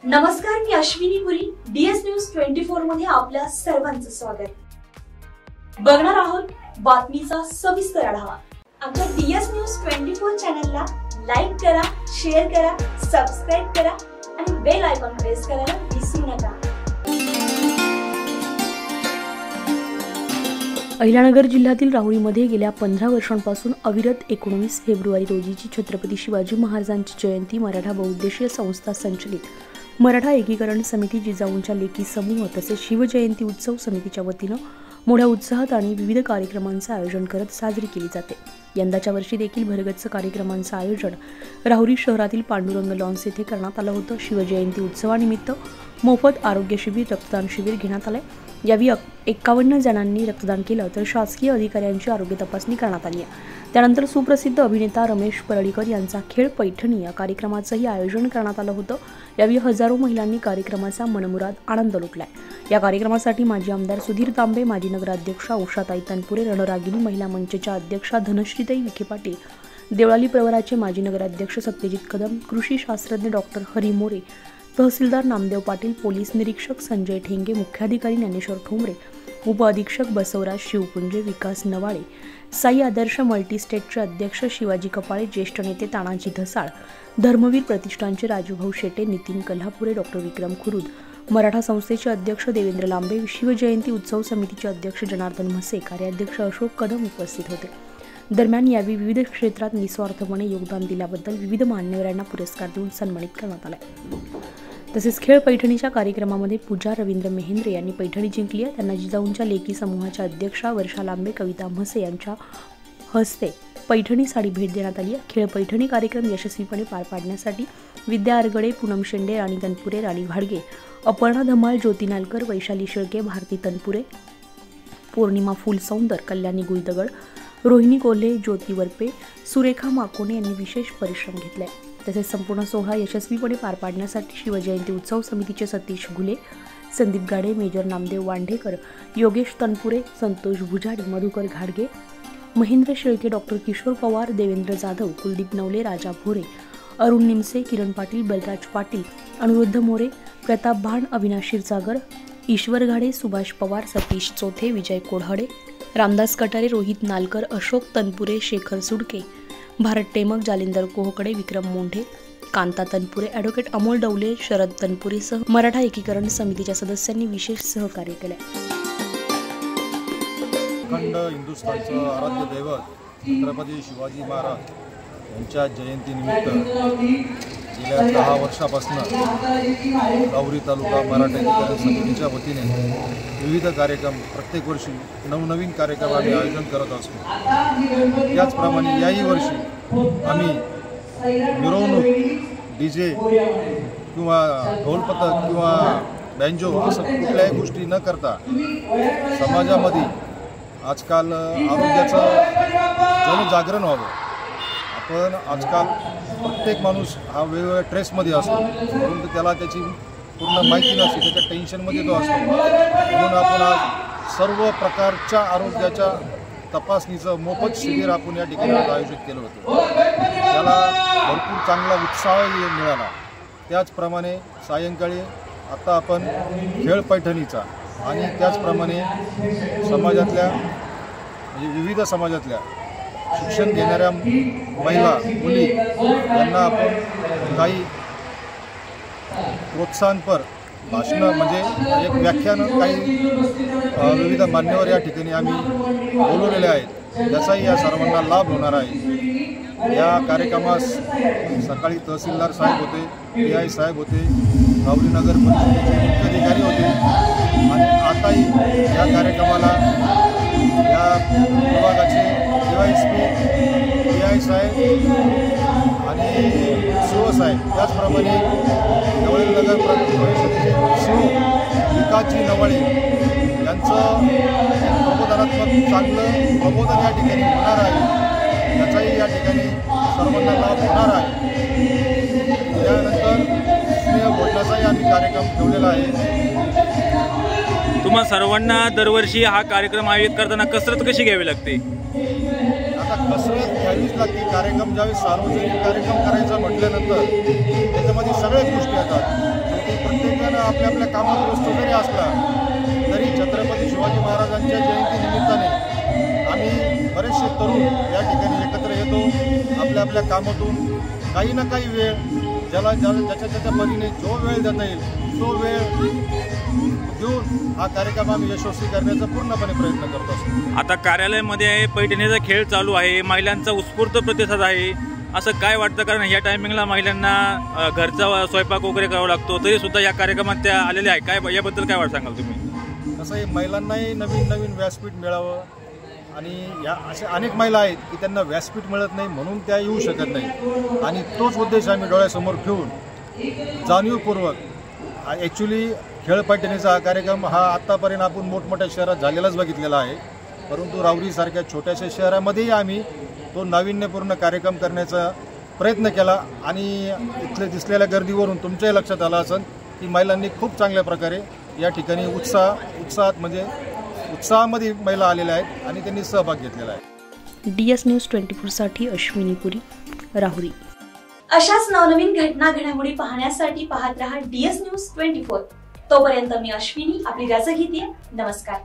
नमस्कार, मी अश्विनी पुरी. DS news 24 मध्ये आपल्या सर्वांचं स्वागत. बघणार आहोत बातमीचा सविस्तर आढावा. आमच्या DS न्यूज 24 चॅनलला लाईक करा, शेअर करा, सबस्क्राइब करा आणि बेल आयकॉन प्रेस करायला विसरू नका. अहिल्यानगर जिल्ह्यातील राहुरीमध्ये गेल्या 15 वर्षांपासून अविरत 19 फेब्रुवारी रोजीची छत्रपती शिवाजी महाराजांची जयंती मराठा बहुउद्देशीय संस्था संचलित मराठा एकीकरण समिती जिजाऊंच्या लेखी समूह तसेच शिवजयंती उत्सव समितीच्या वतीनं मोठ्या उत्साहात आणि विविध कार्यक्रमांचं आयोजन करत साजरी केली जाते. यंदाच्या वर्षी देखील भरगच्च कार्यक्रमांचं आयोजन राहुरी शहरातील पांडुरंग लॉन्स येथे करण्यात आलं होतं. शिवजयंती उत्सवानिमित्त मोफत आरोग्य शिबिर, रक्तदान शिबिर घेण्यात आले. यावेळी 51 जणांनी रक्तदान केलं तर शासकीय अधिकाऱ्यांची आरोग्य तपासणी करण्यात आली. त्यानंतर सुप्रसिद्ध अभिनेता रमेश परळीकर यांचा खेळ पैठणी या कार्यक्रमाचंही आयोजन करण्यात आलं होतं. यावेळी हजारो महिलांनी कार्यक्रमाचा मनमुराद आनंद लुटलाय. या कार्यक्रमासाठी माजी आमदार सुधीर तांबे, माजी नगराध्यक्षा उषाताई तनपुरे, रणरागिणी महिला मंचच्या अध्यक्षा धनश्रीताई विखे पाटील, देवळाली प्रवराचे माजी नगराध्यक्ष सत्यजित कदम, कृषी शास्त्रज्ञ डॉक्टर हरी मोरे, तहसीलदार नामदेव पाटील, पोलीस निरीक्षक संजय ठेंगे, मुख्याधिकारी ज्ञानेश्वर ठोंबरे, उपअधीक्षक बसवराज शिवपुंजे, विकास नवाळे, साई आदर्श मल्टीस्टेटचे अध्यक्ष शिवाजी कपाळे, ज्येष्ठ नेते तानाजी धसाळ, धर्मवीर प्रतिष्ठानचे राजूभाऊ शेटे, नितीन कल्हापुरे, डॉक्टर विक्रम खुरुद, मराठा संस्थेचे अध्यक्ष देवेंद्र लांबे, शिवजयंती उत्सव समितीचे अध्यक्ष जनार्दन म्हसे, कार्याध्यक्ष अशोक कदम उपस्थित होते. दरम्यान यावेळी विविध क्षेत्रात निस्वार्थपणे योगदान दिल्याबद्दल विविध मान्यवरांना पुरस्कार देऊन सन्मानित करण्यात आले. तसेच खेळ पैठणीच्या कार्यक्रमामध्ये पूजा रवींद्र मेहेंद्रे यांनी पैठणी जिंकली आहे. त्यांना जिजाऊंच्या लेकी समूहाच्या अध्यक्षा वर्षा लांबे, कविता म्हसे यांच्या हस्ते पैठणी साडी भेट देण्यात आली. खेळ पैठणी कार्यक्रम यशस्वीपणे पार पाडण्यासाठी विद्या आरगडे, पूनम शेंडे, राणी तनपुरे, राणी घाडगे, अपर्णा धमाळ, ज्योती नालकर, वैशाली शेळके, भारती तनपुरे, पौर्णिमा फुलसौंदर, कल्याणी गुलदगड, रोहिणी कोल्हे, ज्योती वरपे, सुरेखा माकोने यांनी विशेष परिश्रम घेतले. तसेच संपूर्ण सोहळा यशस्वीपणे पार पाडण्यासाठी शिवजयंती उत्सव समितीचे सतीश घुले, संदीप गाडे, मेजर नामदेव वांढेकर, योगेश तनपुरे, संतोष भुजाडी, मधुकर घाडगे, महेंद्र शेळके, डॉक्टर किशोर पवार, देवेंद्र जाधव, कुलदीप नवले, राजा भोरे, अरुण निमसे, किरण पाटील, बलराज पाटील, अनुरुद्ध मोरे, प्रताप भाण, अविनाश क्षीरसागर, ईश्वर घाडे, सुभाष पवार, सतीश चोथे, विजय कोढाडे, रामदास कटारे, रोहित नालकर, अशोक तनपुरे, शेखर सुडके, भारत टेमक, जालिंदर कोहकडे, विक्रम मोंढे, कांता तनपुरे, ॲडव्होकेट अमोल डवले, शरद तनपुरेसह मराठा एकीकरण समितीच्या सदस्यांनी विशेष सहकार्य केले. अखंड हिंदुस्थानचं आराध्य दैवत छत्रपती शिवाजी महाराज यांच्या जयंतीनिमित्त गेल्या 10 वर्षापासून राहुरी तालुका मराठा एकीकरण समितीच्या वतीने विविध कार्यक्रम प्रत्येक वर्षी नवनवीन कार्यक्रम आम्ही आयोजन करत असतो. त्याचप्रमाणे याही वर्षी आम्ही मिरवणूक, DJ किंवा ढोलपथक किंवा बँजो असं कुठल्याही गोष्टी न करता समाजामध्ये आजकाल आरोग्याचं जनजागरण व्हावं. आपण आजकाल प्रत्येक माणूस हा वेगवेगळ्या स्ट्रेसमध्ये असतो, परंतु त्याला त्याची पूर्ण माहिती नसते, त्याच्या टेन्शनमध्ये तो असतो. म्हणून आपण आज सर्व प्रकारच्या आरोग्याच्या तपासणीचं मोफत शिबिर आपण या ठिकाणी आयोजित केलं होतं. त्याला भरपूर चांगला उत्साह मिळाला. त्याचप्रमाणे सायंकाळी आता आपण खेळ पैठणीचा आणि त्याचप्रमाणे समाजातल्या म्हणजे विविध समाजातल्या शिक्षण घेणाऱ्या महिला मुली यांना आपण काही प्रोत्साहनपर भाषणं म्हणजे एक व्याख्यानं काही विविध मान्यवर या ठिकाणी आम्ही बोलवलेले आहेत. त्याचाही या सर्वांना लाभ होणार आहे. या कार्यक्रमास सकाळी तहसीलदार साहेब होते, PI साहेब होते, राहुरी नगर परिषदेचे मुख्याधिकारी होते आणि आताही या कार्यक्रमाला या विभागाचे DYSP, PI साहेब आणि शिवसाहेब, त्याचप्रमाणे देवळाली नगर परिषदेचे शिव विकासजी नवाळे यांचं प्रबोधनात्मक चांगलं प्रबोधन या ठिकाणी होणार आहे. त्याचाही या ठिकाणी सर्वांना लाभ होणार आहे. त्यानंतर स्नेह भोजनाचाही आम्ही कार्यक्रम ठेवलेला आहे. तुम्हा सर्वांना दरवर्षी हा कार्यक्रम आयोजित करताना कसरत कशी घ्यावी लागते? आता कसरत घ्यावीच लागते. कार्यक्रम ज्यावेळी सार्वजनिक कार्यक्रम करायचा म्हटल्यानंतर त्याचं त्याच्यामध्ये सगळ्याच गोष्टी येतात. शेवटी प्रत्येकजण आपल्या आपल्या कामात व्यस्त जरी असला तरी छत्रपती शिवाजी महाराजांच्या जयंती निमित्ताने आम्ही बरेचसे तरुण या ठिकाणी एकत्र येतो. आपल्या आपल्या कामातून काही ना काही वेळ ज्याच्या परीने जो वेळ देता येईल तो वेळ देऊन हा कार्यक्रम आम्ही यशस्वी करण्याचा पूर्णपणे प्रयत्न करत असतो. आता कार्यालयामध्ये पैठणीचा खेळ चालू आहे, महिलांचा उत्स्फूर्त प्रतिसाद आहे, असं काय वाटतं? कारण या टायमिंगला महिलांना घरचा स्वयंपाक वगैरे करावा लागतो, तरी सुद्धा या कार्यक्रमात त्या आलेल्या आहे. काय याबद्दल काय वाट सांगाल तुम्ही? कसं आहे, महिलांनाही नवीन नवीन व्यासपीठ मिळावं आणि या अशा अनेक महिला आहेत की त्यांना व्यासपीठ मिळत नाही म्हणून त्या येऊ शकत नाही आणि तोच उद्देश आम्ही डोळ्यासमोर ठेवून जाणीवपूर्वक ॲक्च्युली खेळ पैठणीचा हा कार्यक्रम हा आत्तापर्यंत आपण मोठमोठ्या शहरात झालेलाच बघितलेला आहे, परंतु राहुरीसारख्या छोट्याशा शहरामध्येही आम्ही तो नाविन्यपूर्ण कार्यक्रम करण्याचा प्रयत्न केला आणि इथले दिसलेल्या गर्दीवरून तुमच्याही लक्षात आलं असेल की महिलांनी खूप चांगल्या प्रकारे या ठिकाणी उत्साहामध्ये महिला आलेल्या आहेत आणि त्यांनी सहभाग घेतलेला आहे. DS न्यूज 24 साठी अश्विनी पुरी, राहुरी. अशाच नवनवीन घटना घडामोडी पाहण्यासाठी पाहत रहा DS न्यूज 24. तोपर्यंत मी अश्विनी आपली रजा घेते. नमस्कार.